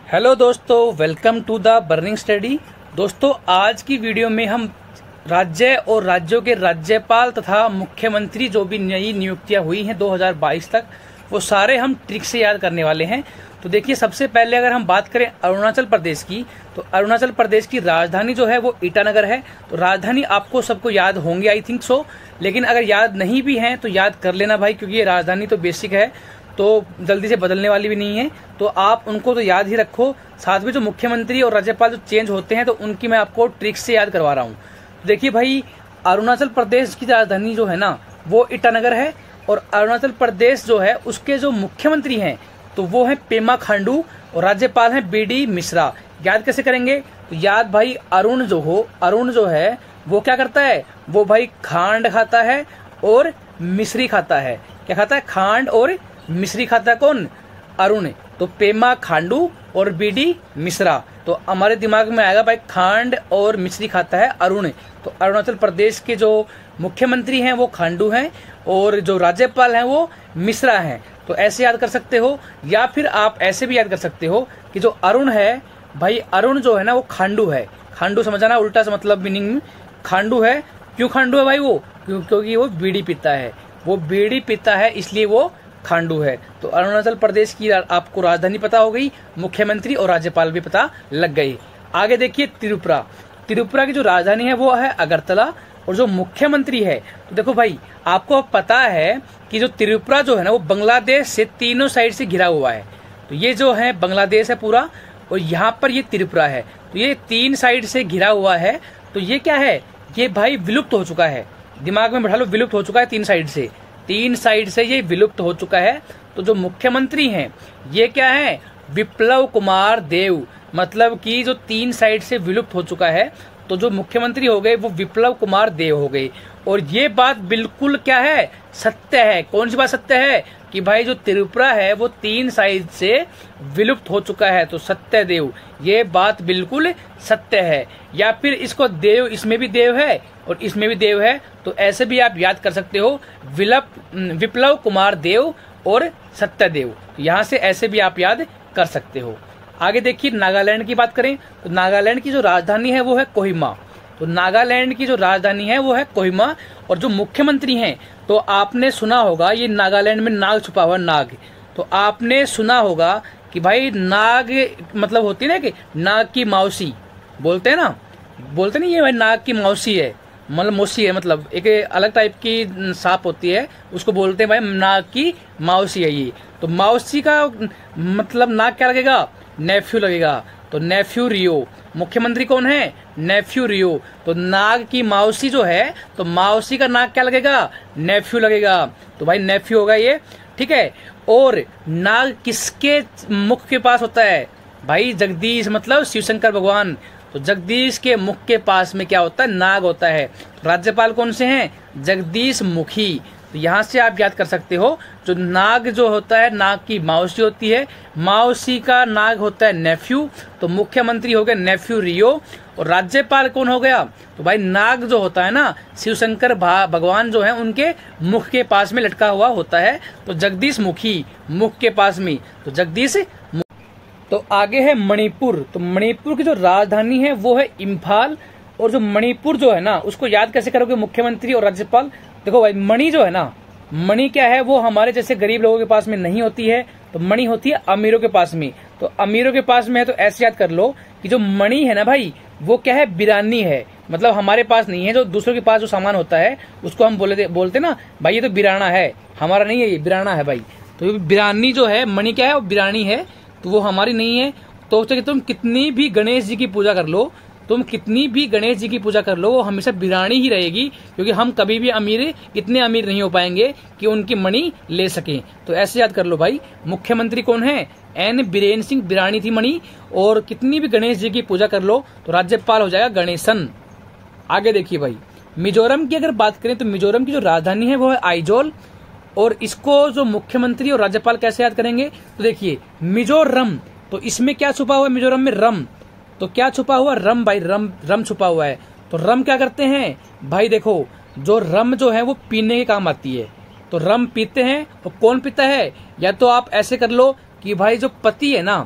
Hello दोस्तों, welcome to the burning study. दोस्तों, आज की वीडियो में हम राज्य और राज्यों के राज्यपाल तथा मुख्यमंत्री जो भी नई नियुक्तियां हुई हैं 2022 तक, वो सारे हम ट्रिक से याद करने वाले हैं। तो देखिए, सबसे पहले अगर हम बात करें अरुणाचल प्रदेश की, तो अरुणाचल प्रदेश की राजधानी जो है वो ईटानगर है। तो राजधानी आपको सबको याद होंगे, आई थिंक सो। लेकिन अगर याद नहीं भी हैं तो याद कर लेना भाई, क्योंकि ये राजधानी तो बेसिक है, तो जल्दी से बदलने वाली भी नहीं है, तो आप उनको तो याद ही रखो। साथ में जो मुख्यमंत्री और राज्यपाल जो चेंज होते हैं, तो उनकी मैं आपको ट्रिक्स से याद करवा रहा हूँ। देखिए भाई, अरुणाचल प्रदेश की राजधानी जो है ना, वो ईटानगर है। और अरुणाचल प्रदेश जो है उसके जो मुख्यमंत्री हैं तो वो है पेमा खांडू और राज्यपाल हैं बीडी मिश्रा। याद कैसे करेंगे? तो याद भाई, अरुण जो है वो क्या करता है? वो भाई खांड खाता है और मिश्री खाता है। क्या खाता है? खांड और मिश्री खाता है। कौन? अरुण। तो पेमा खांडू और बीडी मिश्रा। तो हमारे दिमाग में आएगा भाई, खांड और मिश्री खाता है अरुण। तो अरुणाचल प्रदेश के जो मुख्यमंत्री हैं वो खांडू हैं और जो राज्यपाल हैं वो मिश्रा हैं। तो ऐसे याद कर सकते हो, या फिर आप ऐसे भी याद कर सकते हो कि जो अरुण है भाई, अरुण जो है ना वो खांडू है। खांडू समझाना, उल्टा सा मतलब मीनिंग खांडू है। क्यों खांडू है भाई वो? क्योंकि वो बीड़ी पीता है। वो बीड़ी पीता है इसलिए वो खांडू है। तो अरुणाचल प्रदेश की आपको राजधानी पता हो गई, मुख्यमंत्री और राज्यपाल भी पता लग गई। आगे देखिए त्रिपुरा की जो राजधानी है वो है अगरतला और जो मुख्यमंत्री है, तो देखो भाई, आपको पता है कि जो त्रिपुरा जो है ना वो बांग्लादेश से तीनों साइड से घिरा हुआ है। तो ये जो है बांग्लादेश है पूरा, और यहाँ पर ये त्रिपुरा है। तो ये तीन साइड से घिरा हुआ है। तो ये क्या है? ये भाई विलुप्त हो चुका है। दिमाग में बैठा लो, विलुप्त हो चुका है। तीन साइड से ये विलुप्त हो चुका है। तो जो मुख्यमंत्री हैं ये क्या है? विप्लव कुमार देव। मतलब कि जो तीन साइड से विलुप्त हो चुका है, तो जो मुख्यमंत्री हो गए वो विप्लव कुमार देव हो गए। और ये बात बिल्कुल क्या है? सत्य है। कौन सी बात सत्य है? कि भाई जो त्रिपुरा है वो तीन साइड से विलुप्त हो चुका है। तो सत्य देव, ये बात बिल्कुल सत्य है। या फिर इसको देव, इसमें भी देव है और इसमें भी देव है, तो ऐसे भी आप याद कर सकते हो, विप्लव कुमार देव और सत्यदेव। यहाँ से ऐसे भी आप याद कर सकते हो। आगे देखिए, नागालैंड की बात करें तो नागालैंड की जो राजधानी है वो है कोहिमा। तो नागालैंड की जो राजधानी है वो है कोहिमा। और जो मुख्यमंत्री हैं, तो आपने सुना होगा, ये नागालैंड में नाग छुपा हुआ, नाग। तो आपने सुना होगा कि भाई नाग मतलब होती है ना कि नाग की मौसी बोलते हैं ना, बोलते नहीं, ये भाई नाग की मौसी है, मतलब मौसी है, मतलब एक अलग टाइप की सांप होती है, उसको बोलते हैं भाई नाग की मौसी है ये। तो मौसी का मतलब नाग क्या लगेगा? नेफ्यू लगेगा। तो नेफ्यू रियो। मुख्यमंत्री कौन है? नेफ्यू रियो। तो नाग की मौसी जो है, तो मौसी का नाग क्या लगेगा? नेफ्यू लगेगा। तो भाई नेफ्यू होगा ये, ठीक है। और नाग किसके मुख के पास होता है? भाई जगदीश, मतलब शिवशंकर भगवान। तो जगदीश के मुख के पास में क्या होता है? नाग होता है। तो राज्यपाल कौन से हैं? जगदीश मुखी। तो यहाँ से आप याद कर सकते हो, जो नाग जो होता है, नाग की मौसी होती है, मौसी का नाग होता है नेफ्यू। तो मुख्यमंत्री हो गया नेफ्यू रियो। और राज्यपाल कौन हो गया? तो भाई नाग जो होता है ना, शिवशंकर भगवान जो है उनके मुख के पास में लटका हुआ होता है। तो जगदीश मुखी, मुख के पास में, तो जगदीश। तो आगे है मणिपुर। तो मणिपुर की जो राजधानी है वो है इम्फाल। और जो मणिपुर जो है ना, उसको याद कैसे करोगे? मुख्यमंत्री और राज्यपाल। देखो भाई, मणि जो है ना, मणि क्या है? वो हमारे जैसे गरीब लोगों के पास में नहीं होती है, तो मणि होती है अमीरों के पास में। तो अमीरों के पास में है, तो ऐसे याद कर लो कि जो मणि है ना भाई, वो क्या है? बिरानी है। मतलब हमारे पास नहीं है, जो दूसरों के पास जो सामान होता है उसको हम बोलते ना भाई, ये तो बिराना है, हमारा नहीं है, ये बिराना है भाई। तो बिरानी जो है, मणि क्या है? वो बिरानी है, तो वो हमारी नहीं है। तो तुम कितनी भी गणेश जी की पूजा कर लो, वो हमेशा बिरानी ही रहेगी, क्योंकि हम कभी भी इतने अमीर नहीं हो पाएंगे कि उनकी मणि ले सकें। तो ऐसे याद कर लो भाई, मुख्यमंत्री कौन है? एन बीरेन सिंह, बिरानी थी मणि। और कितनी भी गणेश जी की पूजा कर लो तो राज्यपाल हो जाएगा गणेशन। आगे देखिए भाई, मिजोरम की अगर बात करें तो मिजोरम की जो राजधानी है वो है आइजोल। और इसको जो मुख्यमंत्री और राज्यपाल कैसे याद करेंगे? तो देखिए, मिजोरम, तो इसमें क्या छुपा हुआ है? मिजोरम में रम। तो क्या छुपा हुआ? रम भाई, रम छुपा हुआ है। तो रम क्या करते हैं भाई? देखो, जो रम जो है वो पीने के काम आती है, तो रम पीते हैं। और कौन पीता है? या तो आप ऐसे कर लो कि भाई जो पति है ना,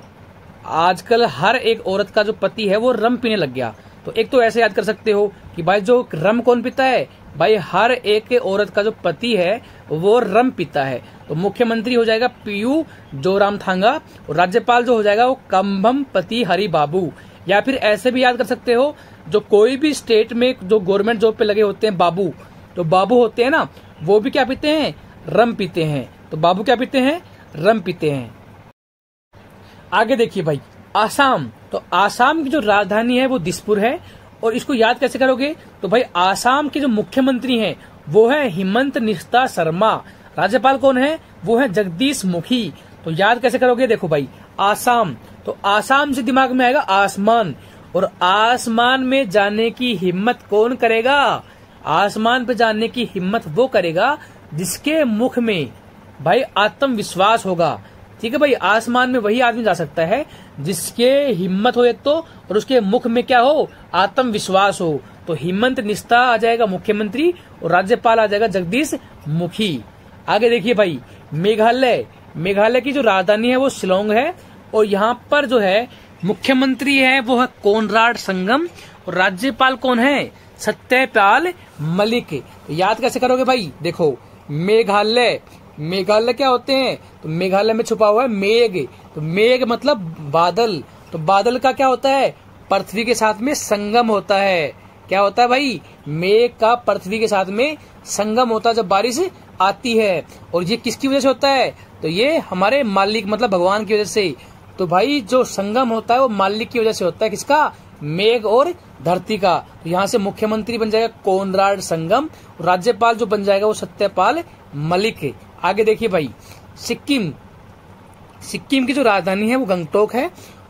आजकल हर एक औरत का जो पति है वो रम पीने लग गया। तो एक तो ऐसे याद कर सकते हो कि भाई जो रम कौन पीता है, भाई हर एक औरत का जो पति है वो रम पीता है। तो मुख्यमंत्री हो जाएगा पीयू जोरामथांगा और राज्यपाल जो हो जाएगा वो कंभम पति हरि बाबू। या फिर ऐसे भी याद कर सकते हो, जो कोई भी स्टेट में जो गवर्नमेंट जॉब पे लगे होते हैं बाबू, तो बाबू होते हैं ना, वो भी क्या पीते हैं, रम पीते हैं। तो बाबू क्या पीते हैं, रम पीते हैं। आगे देखिए भाई, आसाम। तो आसाम की जो राजधानी है वो दिसपुर है। और इसको याद कैसे करोगे, तो भाई आसाम के जो मुख्यमंत्री हैं वो है हिमंत निस्ता शर्मा। राज्यपाल कौन है, वो है जगदीश मुखी। तो याद कैसे करोगे, देखो भाई आसाम, तो आसाम से दिमाग में आएगा आसमान, और आसमान में जाने की हिम्मत कौन करेगा, आसमान पे जाने की हिम्मत वो करेगा जिसके मुख में भाई आत्मविश्वास होगा। ठीक है भाई, आसमान में वही आदमी जा सकता है जिसके हिम्मत हो एक तो, और उसके मुख में क्या हो, आत्मविश्वास हो। तो हिमंत निस्ता आ जाएगा मुख्यमंत्री और राज्यपाल आ जाएगा जगदीश मुखी। आगे देखिए भाई, मेघालय। मेघालय की जो राजधानी है वो शिलोंग है, और यहाँ पर जो है मुख्यमंत्री है वो है कोनराड संगम, और राज्यपाल कौन है, सत्यपाल मलिक। तो याद कैसे करोगे भाई, देखो मेघालय, मेघालय क्या होते हैं, तो मेघालय में छुपा हुआ है मेघ। तो मेघ मतलब बादल, तो बादल का क्या होता है, पृथ्वी के साथ में संगम होता है। क्या होता है भाई, मेघ का पृथ्वी के साथ में संगम होता है जब बारिश आती है। और ये किसकी वजह से होता है, तो ये हमारे मालिक मतलब भगवान की वजह से। तो भाई जो संगम होता है वो मालिक की वजह से होता है, किसका, मेघ और धरती का। तो यहाँ से मुख्यमंत्री बन जाएगा कोनराड संगम, और राज्यपाल जो बन जाएगा वो सत्यपाल मलिक। आगे देखिए भाई, सिक्किम। सिक्किम की जो राजधानी है वो गंगटोक है,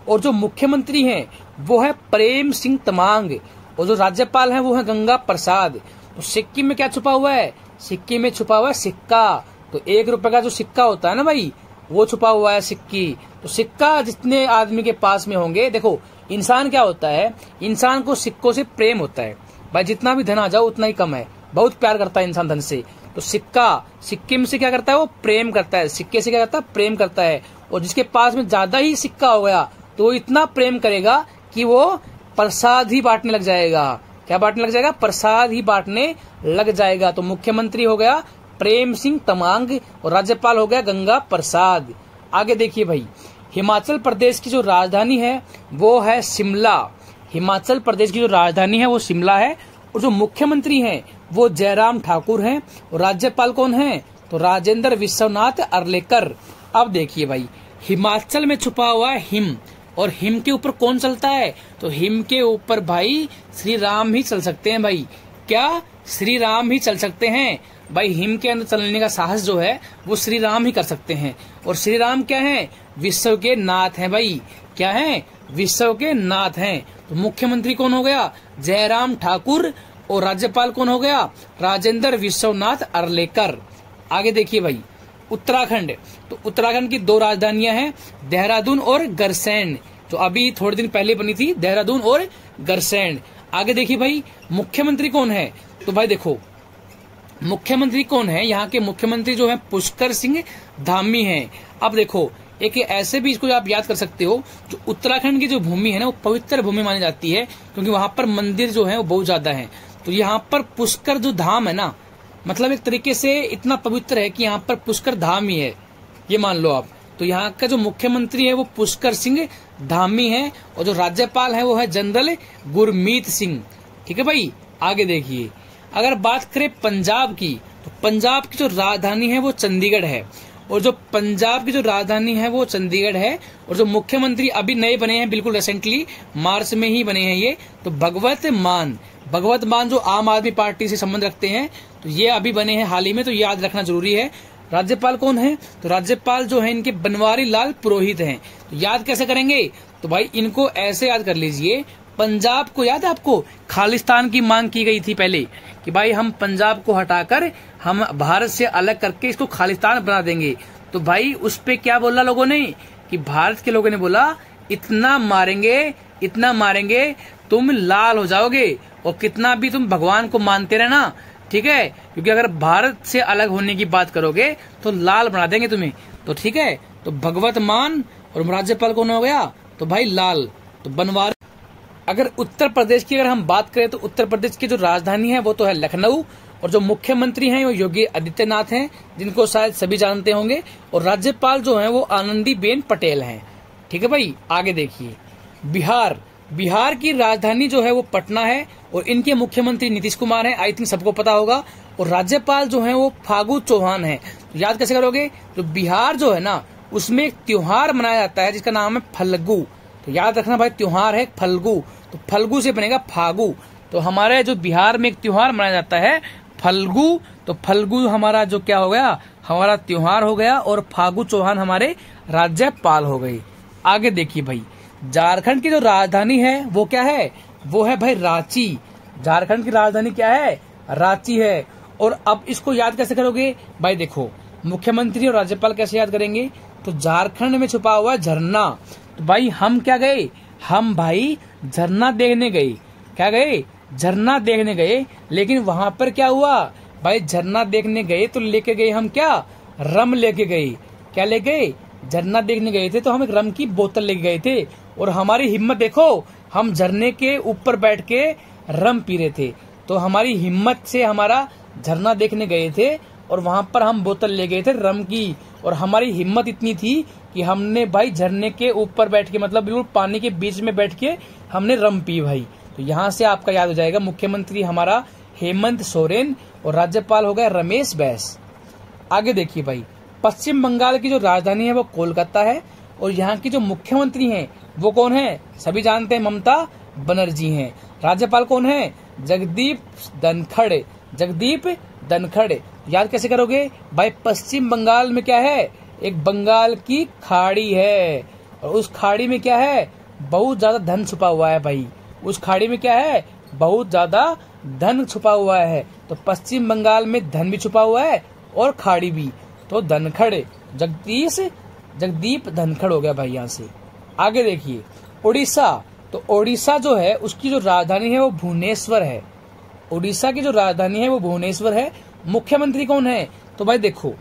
और जो मुख्यमंत्री हैं वो है प्रेम सिंह तमांग, और जो राज्यपाल हैं वो है गंगा प्रसाद। तो सिक्किम में क्या छुपा हुआ है, सिक्किम में छुपा हुआ है सिक्का। तो 1 रुपए का जो सिक्का होता है ना भाई, वो छुपा हुआ है सिक्की। तो सिक्का जितने आदमी के पास में होंगे, देखो इंसान क्या होता है, इंसान को सिक्कों से प्रेम होता है भाई, जितना भी धन आ जाओ उतना ही कम है, बहुत प्यार करता है इंसान धन से। तो सिक्का सिक्किम से क्या करता है, वो प्रेम करता है, सिक्के से क्या करता है, प्रेम करता है। और जिसके पास में ज्यादा ही सिक्का हो गया तो वो इतना प्रेम करेगा कि वो प्रसाद ही बांटने लग जाएगा। क्या बांटने लग जाएगा, प्रसाद ही बांटने लग जाएगा। तो मुख्यमंत्री हो गया प्रेम सिंह तमांग, और राज्यपाल हो गया गंगा प्रसाद। आगे देखिए भाई, हिमाचल प्रदेश की जो राजधानी है वो है शिमला। हिमाचल प्रदेश की जो राजधानी है वो शिमला है, और जो मुख्यमंत्री हैं वो जयराम ठाकुर हैं, और राज्यपाल कौन है, तो राजेंद्र विश्वनाथ अर्लेकर। अब देखिए भाई, हिमाचल में छुपा हुआ है हिम, और हिम के ऊपर कौन चलता है, तो हिम के ऊपर भाई श्री राम ही चल सकते हैं भाई। क्या, श्री राम ही चल सकते हैं भाई। हिम के अंदर चलने का साहस जो है वो श्री राम ही कर सकते हैं। और श्री राम क्या है, विश्व के नाथ हैं भाई। क्या है, विश्व के नाथ हैं। तो मुख्यमंत्री कौन हो गया, जयराम ठाकुर, और राज्यपाल कौन हो गया, राजेंद्र विश्वनाथ अर्लेकर। आगे देखिए भाई, उत्तराखंड। तो उत्तराखंड की 2 राजधानियां हैं, देहरादून और गरसैंण, जो अभी थोड़े दिन पहले बनी थी, देहरादून और गरसैंण। आगे देखिए भाई, मुख्यमंत्री कौन है, तो भाई देखो मुख्यमंत्री कौन है, यहाँ के मुख्यमंत्री जो है पुष्कर सिंह धामी हैं। अब देखो एक ऐसे भी इसको आप याद कर सकते हो, जो उत्तराखंड की जो भूमि है ना वो पवित्र भूमि मानी जाती है, क्योंकि वहां पर मंदिर जो है वो बहुत ज्यादा है। तो यहाँ पर पुष्कर जो धाम है ना, मतलब एक तरीके से इतना पवित्र है कि यहाँ पर पुष्कर धाम ही है, ये मान लो आप। तो यहाँ का जो मुख्यमंत्री है वो पुष्कर सिंह धामी है, और जो राज्यपाल है वो है जनरल गुरमीत सिंह। ठीक है भाई। आगे देखिए, अगर बात करें पंजाब की, तो पंजाब की जो राजधानी है वो चंडीगढ़ है, और जो पंजाब की जो राजधानी है वो चंडीगढ़ है, और जो मुख्यमंत्री अभी नए बने हैं, बिल्कुल रिसेंटली मार्च में ही बने हैं ये, तो भगवत मान जो आम आदमी पार्टी से संबंध रखते हैं, तो ये अभी बने हैं हाल ही में, तो याद रखना जरूरी है। राज्यपाल कौन है, तो राज्यपाल जो है इनके बनवारी लाल पुरोहित हैं। तो याद कैसे करेंगे, तो भाई इनको ऐसे याद कर लीजिए, पंजाब को याद है आपको, खालिस्तान की मांग की गई थी पहले कि भाई हम पंजाब को हटाकर हम भारत से अलग करके इसको खालिस्तान बना देंगे। तो भाई उस पे क्या बोला लोगों ने, कि भारत के लोगों ने बोला इतना मारेंगे तुम लाल हो जाओगे, और कितना भी तुम भगवान को मानते रहना, ठीक है, क्योंकि अगर भारत से अलग होने की बात करोगे तो लाल बना देंगे तुम्हें। तो ठीक है, तो भगवत मान, और राज्यपाल कौन हो गया, तो भाई लाल। तो बनवारी। अगर उत्तर प्रदेश की अगर हम बात करें तो उत्तर प्रदेश की जो राजधानी है वो तो है लखनऊ, और जो मुख्यमंत्री हैं वो योगी आदित्यनाथ हैं, जिनको शायद सभी जानते होंगे, और राज्यपाल जो हैं वो आनंदीबेन पटेल हैं। ठीक है भाई, आगे देखिए। बिहार की राजधानी जो है वो पटना है, और इनके मुख्यमंत्री नीतीश कुमार हैं, आई थिंक सबको पता होगा, और राज्यपाल जो है वो फागू चौहान है। तो याद कैसे करोगे? तो बिहार जो है ना उसमें एक त्योहार मनाया जाता है जिसका नाम है फल्गु। तो याद रखना भाई, त्योहार है फल्गु, तो फल्गु से बनेगा फागु। तो हमारे जो बिहार में एक त्योहार मनाया जाता है फल्गु, तो फल्गु हमारा जो क्या हो गया, हमारा त्योहार हो गया, और फागु चौहान हमारे राज्यपाल हो गए। आगे देखिए भाई, झारखंड की जो राजधानी है वो क्या है, वो है भाई रांची। झारखंड की राजधानी क्या है, रांची है। और अब इसको याद कैसे करोगे भाई? देखो, मुख्यमंत्री और राज्यपाल कैसे याद करेंगे? तो झारखंड में छुपा हुआ झरना। तो भाई हम क्या गए, हम भाई झरना देखने गए। क्या गए? झरना देखने गए। लेकिन वहां पर क्या हुआ भाई, झरना देखने गए तो लेके गए हम क्या, रम लेके गए। क्या ले गए? झरना देखने गए थे तो हम एक रम की बोतल लेके गए थे, और हमारी हिम्मत देखो, हम झरने के ऊपर बैठ के रम पी रहे थे। तो हमारी हिम्मत से हमारा झरना देखने गए थे और वहां पर हम बोतल ले गए थे रम की, और हमारी हिम्मत इतनी थी कि हमने भाई झरने के ऊपर बैठ के, मतलब बिल्कुल पानी के बीच में बैठ के हमने रम पी भाई। तो यहाँ से आपका याद हो जाएगा, मुख्यमंत्री हमारा हेमंत सोरेन और राज्यपाल हो गया रमेश बैस। आगे देखिए भाई, पश्चिम बंगाल की जो राजधानी है वो कोलकाता है, और यहाँ की जो मुख्यमंत्री हैं वो कौन है, सभी जानते हैं, ममता बनर्जी हैं। राज्यपाल कौन है, जगदीप धनखड़। याद कैसे करोगे भाई? पश्चिम बंगाल में क्या है, एक बंगाल की खाड़ी है, और उस खाड़ी में क्या है, बहुत ज्यादा धन छुपा हुआ है भाई। उस खाड़ी में क्या है, बहुत ज्यादा धन छुपा हुआ है। तो पश्चिम बंगाल में धन भी छुपा हुआ है और खाड़ी भी। तो धनखड़, जगदीप धनखड़ हो गया भाई यहाँ से। आगे देखिए, उड़ीसा। तो उड़ीसा जो है उसकी जो राजधानी है वो भुवनेश्वर है। उड़ीसा की जो राजधानी है वो भुवनेश्वर है। मुख्यमंत्री कौन है? तो भाई देखो,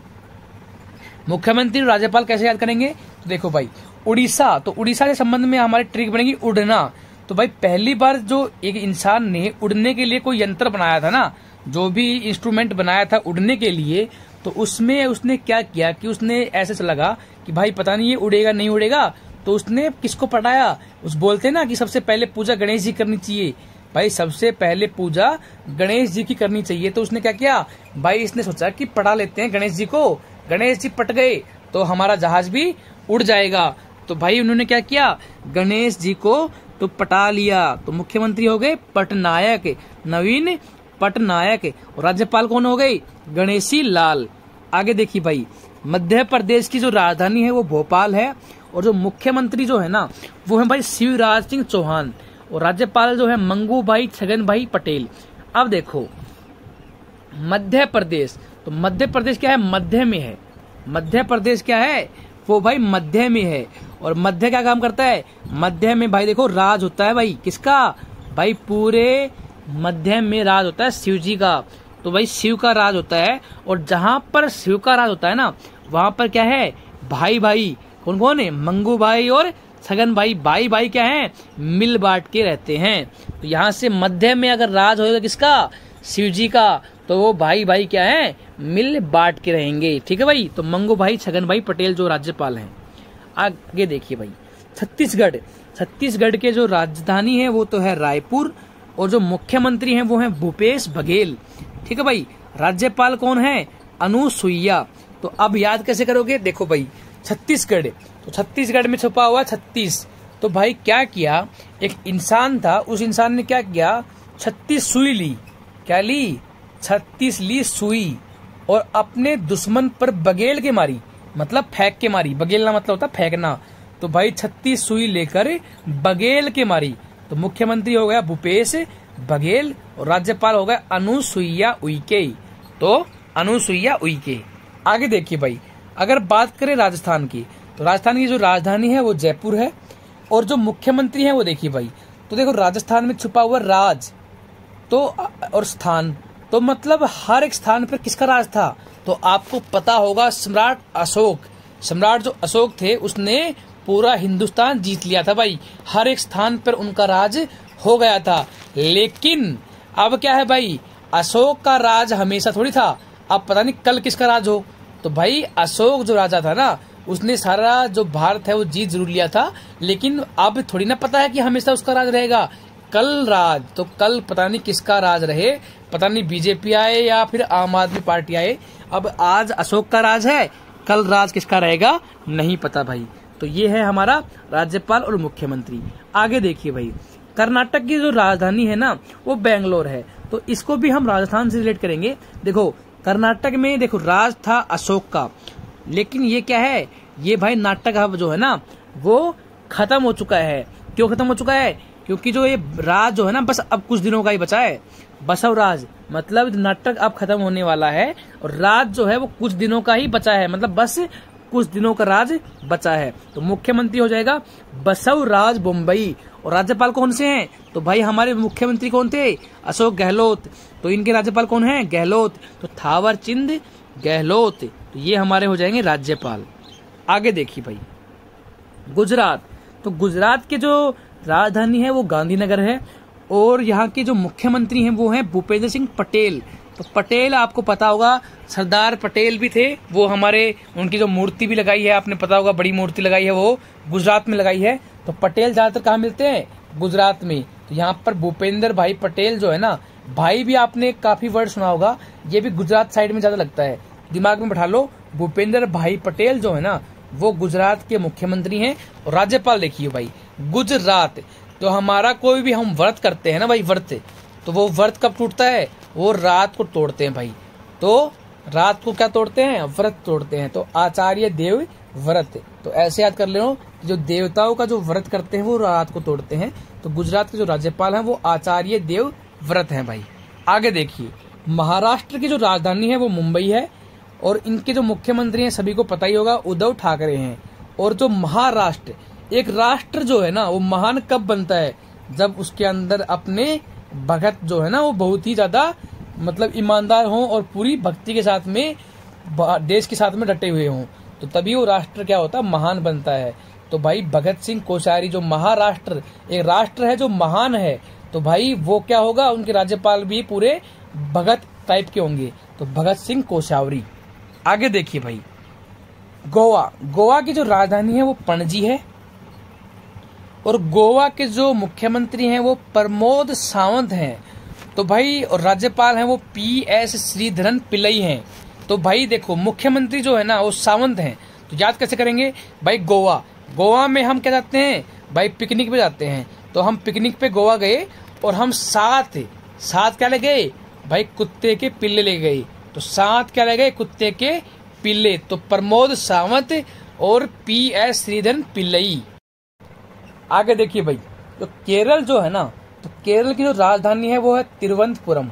मुख्यमंत्री और राज्यपाल कैसे याद करेंगे? तो देखो भाई, उड़ीसा, तो उड़ीसा के संबंध में हमारी ट्रिक बनेगी उड़ना। तो भाई पहली बार जो एक इंसान ने उड़ने के लिए कोई यंत्र बनाया था ना, जो भी इंस्ट्रूमेंट बनाया था उड़ने के लिए, तो उसमें उसने क्या किया कि उसने ऐसे लगा कि भाई पता नहीं ये उड़ेगा नहीं उड़ेगा, तो उसने किसको पढ़ाया, उस बोलते ना कि सबसे पहले पूजा गणेश जी करनी चाहिए। भाई सबसे पहले पूजा गणेश जी की करनी चाहिए। तो उसने क्या किया भाई, इसने सोचा कि पढ़ा लेते हैं गणेश जी को। गणेश जी पट गए तो हमारा जहाज भी उड़ जाएगा। तो भाई उन्होंने क्या किया, गणेश जी को तो पटा लिया। तो मुख्यमंत्री हो गए पटनायक, नवीन पटनायक, और राज्यपाल कौन हो गई, गणेशी लाल। आगे देखिए भाई, मध्य प्रदेश की जो राजधानी है वो भोपाल है, और जो मुख्यमंत्री जो है ना वो है भाई शिवराज सिंह चौहान, और राज्यपाल जो है मंगू भाई छगन भाई पटेल। अब देखो मध्य प्रदेश, तो मध्य प्रदेश क्या है, मध्य में है। मध्य प्रदेश क्या है, वो भाई मध्य में है। और मध्य क्या काम करता है, मध्य में भाई देखो राज होता है भाई, किसका भाई, पूरे मध्य में राज होता है शिव जी का। तो भाई शिव का राज होता है, और जहां पर शिव का राज होता है ना वहां पर क्या है, भाई भाई कौन कौन है, मंगू भाई और छगन भाई, भाई भाई क्या है, मिल बांट के रहते हैं। तो यहाँ से मध्य में अगर राज होगा किसका, शिव जी का, तो वो भाई भाई क्या है, मिल बांट के रहेंगे। ठीक है भाई, तो मंगू भाई छगन भाई पटेल जो राज्यपाल हैं। आगे देखिए भाई, छत्तीसगढ़ के जो राजधानी है वो तो है रायपुर, और जो मुख्यमंत्री हैं वो हैं भूपेश बघेल। ठीक है भाई, राज्यपाल कौन है, अनुसुईया। तो अब याद कैसे करोगे, देखो भाई छत्तीसगढ़, तो छत्तीसगढ़ में छुपा हुआ 36। तो भाई क्या किया, एक इंसान था, उस इंसान ने क्या किया, 36 सुई ली। क्या ली, 36 ली सुई, और अपने दुश्मन पर बघेल के मारी, मतलब फेंक के मारी। बघेलना मतलब होता फेंकना। तो भाई 36 सुई लेकर बघेल के मारी। तो मुख्यमंत्री हो गया भूपेश बघेल, और राज्यपाल हो गया अनुसुईया उइके। तो अनुसुईया उइके। आगे देखिए भाई, अगर बात करें राजस्थान की, तो राजस्थान की जो राजधानी है वो जयपुर है, और जो मुख्यमंत्री है वो देखिए भाई, तो देखो राजस्थान में छुपा हुआ राज तो और स्थान, तो मतलब हर एक स्थान पर किसका राज था, तो आपको पता होगा सम्राट अशोक। सम्राट जो अशोक थे उसने पूरा हिंदुस्तान जीत लिया था भाई, हर एक स्थान पर उनका राज हो गया था। लेकिन अब क्या है भाई, अशोक का राज हमेशा थोड़ी था, अब पता नहीं कल किसका राज हो। तो भाई अशोक जो राजा था ना, उसने सारा जो भारत है वो जीत जरूर लिया था, लेकिन अब थोड़ी ना पता है कि हमेशा उसका राज रहेगा। कल राज, तो कल पता नहीं किसका राज रहे, पता नहीं बीजेपी आए या फिर आम आदमी पार्टी आए। अब आज अशोक का राज है, कल राज किसका रहेगा नहीं पता भाई। तो ये है हमारा राज्यपाल और मुख्यमंत्री। आगे देखिए भाई, कर्नाटक की जो राजधानी है ना वो बेंगलोर है, तो इसको भी हम राजस्थान से रिलेट करेंगे। देखो कर्नाटक में देखो राज था अशोक का, लेकिन ये क्या है, ये भाई नाटक अब जो है ना वो खत्म हो चुका है। क्यों खत्म हो चुका है, क्योंकि जो ये राज जो है ना बस अब कुछ दिनों का ही बचा है। बसव राज मतलब नाटक अब खत्म होने वाला है, और राज जो है वो कुछ दिनों का ही बचा है, मतलब बस कुछ दिनों का राज बचा है। तो मुख्यमंत्री हो जाएगा बसव राज बोम्बई। और राज्यपाल कौन से हैं, तो भाई हमारे मुख्यमंत्री कौन थे, अशोक गहलोत। तो इनके राज्यपाल कौन है, गहलोत, तो थावर चंद गहलोत। तो ये हमारे हो जाएंगे राज्यपाल। आगे देखिए भाई, गुजरात। तो गुजरात के जो राजधानी है वो गांधीनगर है, और यहाँ के जो मुख्यमंत्री हैं वो हैं भूपेंद्र सिंह पटेल। तो पटेल आपको पता होगा, सरदार पटेल भी थे, वो हमारे उनकी जो मूर्ति भी लगाई है आपने पता होगा, बड़ी मूर्ति लगाई है वो गुजरात में लगाई है। तो पटेल ज्यादातर कहाँ मिलते हैं, गुजरात में। तो यहाँ पर भूपेंद्र भाई पटेल जो है ना, भाई भी आपने काफी वर्ड सुना होगा, ये भी गुजरात साइड में ज्यादा लगता है, दिमाग में बैठा लो। भूपेंद्र भाई पटेल जो है ना वो गुजरात के मुख्यमंत्री हैं। और राज्यपाल देखिए भाई, गुजरात। तो हमारा कोई भी हम व्रत करते हैं ना भाई, व्रत, तो वो व्रत कब टूटता है, वो रात को तोड़ते हैं भाई। तो रात को क्या तोड़ते हैं, व्रत तोड़ते हैं। तो आचार्य देव व्रत, तो ऐसे याद कर लो कि जो देवताओं का जो व्रत करते हैं वो रात को तोड़ते हैं। तो गुजरात के जो राज्यपाल हैं वो आचार्य देव व्रत हैं भाई। आगे देखिए, महाराष्ट्र की जो राजधानी है वो मुंबई है, और इनके जो मुख्यमंत्री हैं सभी को पता ही होगा, उद्धव ठाकरे हैं। और जो महाराष्ट्र, एक राष्ट्र जो है ना वो महान कब बनता है, जब उसके अंदर अपने भगत जो है ना वो बहुत ही ज्यादा मतलब ईमानदार हों और पूरी भक्ति के साथ में देश के साथ में डटे हुए हों, तो तभी वो राष्ट्र क्या होता है, महान बनता है। तो भाई भगत सिंह कोश्यारी, जो महाराष्ट्र एक राष्ट्र है जो महान है, तो भाई वो क्या होगा, उनके राज्यपाल भी पूरे भगत टाइप के होंगे। तो भगत सिंह कोश्यारी। आगे देखिए भाई, गोवा। गोवा की जो राजधानी है वो पणजी है, और गोवा के जो मुख्यमंत्री हैं वो प्रमोद सावंत हैं। तो भाई और राज्यपाल हैं वो PS श्रीधरन पिल्लई हैं। तो भाई देखो मुख्यमंत्री जो है ना वो सावंत हैं। तो याद कैसे करेंगे भाई, गोवा, गोवा में हम क्या जाते हैं भाई, पिकनिक पे जाते हैं। तो हम पिकनिक पे गोवा गए, और हम साथ क्या ले गए भाई, कुत्ते के पिल्ले ले गए। तो साथ क्या ले गए, कुत्ते के पिल्ले। तो प्रमोद सावंत और PS श्रीधरन पिल्लई। आगे देखिए भाई, तो केरल जो है ना, तो केरल की जो राजधानी है वो है तिरुवनंतपुरम।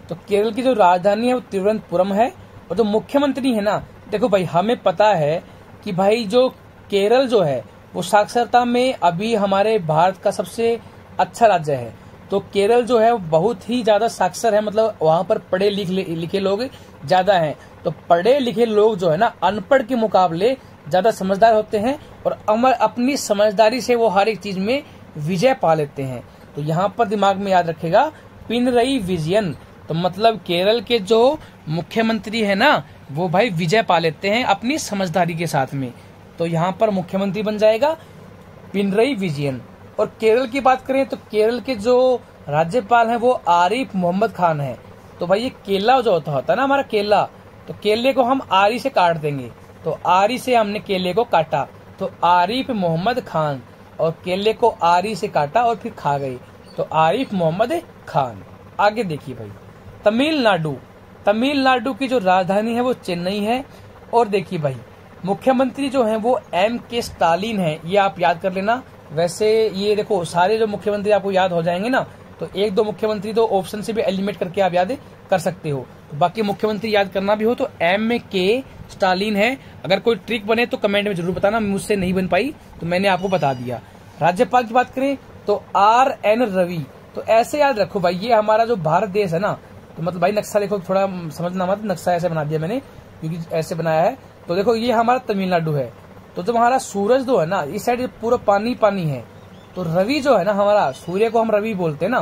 तो केरल की जो राजधानी है वो तिरुवनंतपुरम है, और जो मुख्यमंत्री है ना, देखो भाई हमें पता है कि भाई जो केरल जो है वो साक्षरता में अभी हमारे भारत का सबसे अच्छा राज्य है। तो केरल जो है वो बहुत ही ज्यादा साक्षर है, मतलब वहां पर पढ़े लिखे लोग ज्यादा हैं। तो पढ़े लिखे लोग जो है ना अनपढ़ के मुकाबले ज्यादा समझदार होते हैं, और अपनी समझदारी से वो हर एक चीज में विजय पा लेते हैं। तो यहाँ पर दिमाग में याद रखेगा पिनरई विजयन। तो मतलब केरल के जो मुख्यमंत्री है ना वो भाई विजय पा लेते हैं अपनी समझदारी के साथ में। तो यहाँ पर मुख्यमंत्री बन जाएगा पिनरई विजयन। और केरल की बात करें तो केरल के जो राज्यपाल हैं वो आरिफ मोहम्मद खान है। तो भाई ये केला जो होता है ना हमारा केला, तो केले को हम आरी से काट देंगे। तो आरी से हमने केले को काटा, तो आरिफ मोहम्मद खान, और केले को आरी से काटा और फिर खा गए, तो आरिफ मोहम्मद खान। आगे देखिए भाई, तमिलनाडु। तमिलनाडु की जो राजधानी है वो चेन्नई है, और देखिए भाई मुख्यमंत्री जो हैं वो MK स्टालिन है, ये आप याद कर लेना। वैसे ये देखो सारे जो मुख्यमंत्री आपको याद हो जाएंगे ना, तो एक दो मुख्यमंत्री तो ऑप्शन से भी एलिमिनेट करके आप याद कर सकते हो। तो बाकी मुख्यमंत्री याद करना भी हो तो MK स्टालिन है। अगर कोई ट्रिक बने तो कमेंट में जरूर बताना, मुझसे नहीं बन पाई तो मैंने आपको बता दिया। राज्यपाल की बात करें तो RN रवि। तो ऐसे याद रखो भाई, ये हमारा जो भारत देश है ना, तो मतलब भाई नक्शा देखो, थोड़ा समझना मत, नक्शा ऐसे बना दिया मैंने क्योंकि ऐसे बनाया है। तो देखो ये हमारा तमिलनाडु है, तो जब हमारा सूरज जो है ना इस साइड पूरा पानी पानी है, तो रवि जो है ना हमारा, सूर्य को हम रवि बोलते हैं ना,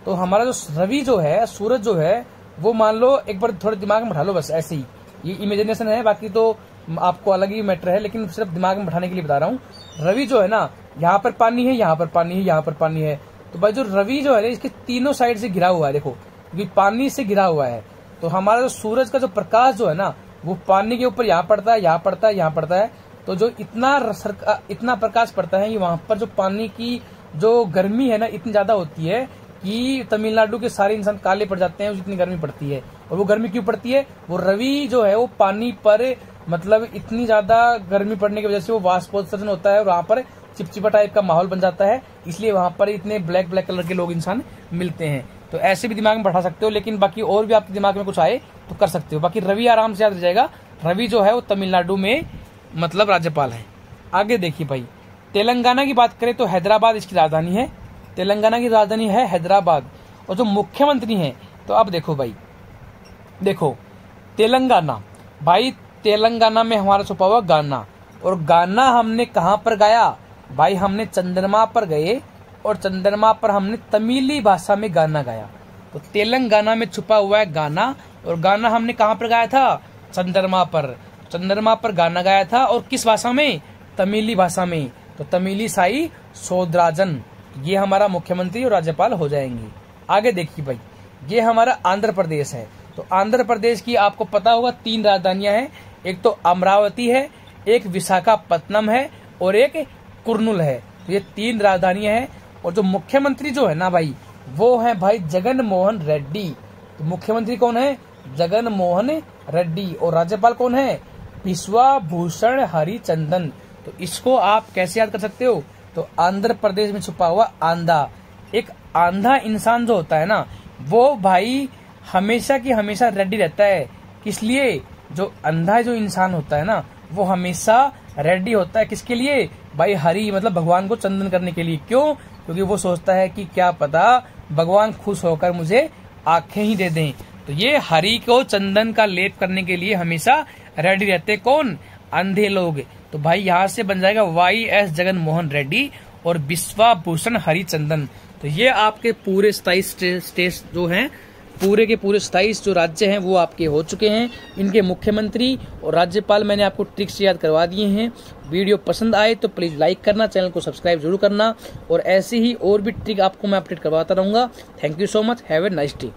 तो हमारा जो रवि जो है, सूरज जो है वो मान लो, एक बार थोड़े दिमाग में बैठा लो बस ऐसे ही, ये इमेजिनेशन है, बाकी तो आपको अलग ही मैटर है, लेकिन सिर्फ दिमाग में बैठाने के लिए बता रहा हूँ। रवि जो है ना, यहाँ पर पानी है, यहाँ पर पानी है, यहाँ पर पानी है, तो भाई जो रवि जो है इसके तीनों साइड से घिरा हुआ है, देखो क्योंकि पानी से घिरा हुआ है। तो हमारा जो सूरज का जो प्रकाश जो है ना वो पानी के ऊपर यहाँ पड़ता है, यहाँ पड़ता है, यहाँ पड़ता है, तो जो इतना प्रकाश पड़ता है, वहां पर जो पानी की जो गर्मी है ना इतनी ज्यादा होती है कि तमिलनाडु के सारे इंसान काले पड़ जाते हैं, जितनी गर्मी पड़ती है। और वो गर्मी क्यों पड़ती है, वो रवि जो है वो पानी पर मतलब इतनी ज्यादा गर्मी पड़ने की वजह से वो वाष्पोत्सर्जन होता है और वहां पर चिपचिपा टाइप का माहौल बन जाता है, इसलिए वहां पर इतने ब्लैक कलर के लोग इंसान मिलते हैं। तो ऐसे भी दिमाग में बैठा सकते हो, लेकिन बाकी और भी आपके दिमाग में कुछ आए तो कर सकते हो। बाकी रवि आराम से याद रह जाएगा, रवि जो है वो तमिलनाडु में मतलब राज्यपाल है। आगे देखिए भाई, तेलंगाना की बात करें तो हैदराबाद इसकी राजधानी है, तेलंगाना की राजधानी है हैदराबाद। और जो मुख्यमंत्री हैं, तो अब देखो भाई, देखो तेलंगाना, भाई तेलंगाना में हमारा छुपा हुआ गाना, और गाना हमने कहां पर गाया भाई, हमने चंद्रमा पर गए और चंद्रमा पर हमने तमिली भाषा में गाना गाया। तो तेलंगाना में छुपा हुआ है गाना, और गाना हमने कहां पर गाया था, चंद्रमा पर, चंद्रमा पर गाना गाया था, और किस भाषा में, तमिली भाषा में। तो तमिली साई सौदराजन ये हमारा मुख्यमंत्री और राज्यपाल हो जाएंगे। आगे देखिए भाई, ये हमारा आंध्र प्रदेश है। तो आंध्र प्रदेश की आपको पता होगा 3 राजधानियां हैं, एक तो अमरावती है, एक विशाखापत्तनम है और एक कुर्नूल है। तो ये 3 राजधानियां हैं। और जो मुख्यमंत्री जो है ना भाई, वो है भाई जगन मोहन रेड्डी। तो मुख्यमंत्री कौन है, जगन मोहन रेड्डी, और राज्यपाल कौन है, बिश्वाभूषण हरिचंदन। तो इसको आप कैसे याद कर सकते हो, तो आंध्र प्रदेश में छुपा हुआ आंधा, एक आंधा इंसान जो होता है ना वो भाई हमेशा की हमेशा रेडी रहता है। किस लिए, जो अंधा जो इंसान होता है ना वो हमेशा रेडी होता है, किसके लिए भाई, हरि मतलब भगवान को चंदन करने के लिए। क्यों, क्योंकि वो सोचता है कि क्या पता भगवान खुश होकर मुझे आंखें ही दे दें। तो ये हरि को चंदन का लेप करने के लिए हमेशा रेडी रहते, कौन, अंधे लोग। तो भाई यहाँ से बन जाएगा YS जगन मोहन रेड्डी और बिश्वाभूषण हरिचंदन। तो ये आपके पूरे 27 स्टेट जो हैं, पूरे के पूरे 27 जो राज्य हैं वो आपके हो चुके हैं। इनके मुख्यमंत्री और राज्यपाल मैंने आपको ट्रिक्स याद करवा दिए हैं। वीडियो पसंद आए तो प्लीज लाइक करना, चैनल को सब्सक्राइब जरूर करना, और ऐसे ही और भी ट्रिक आपको मैं अपडेट करवाता रहूंगा। Thank you so much, have a nice day.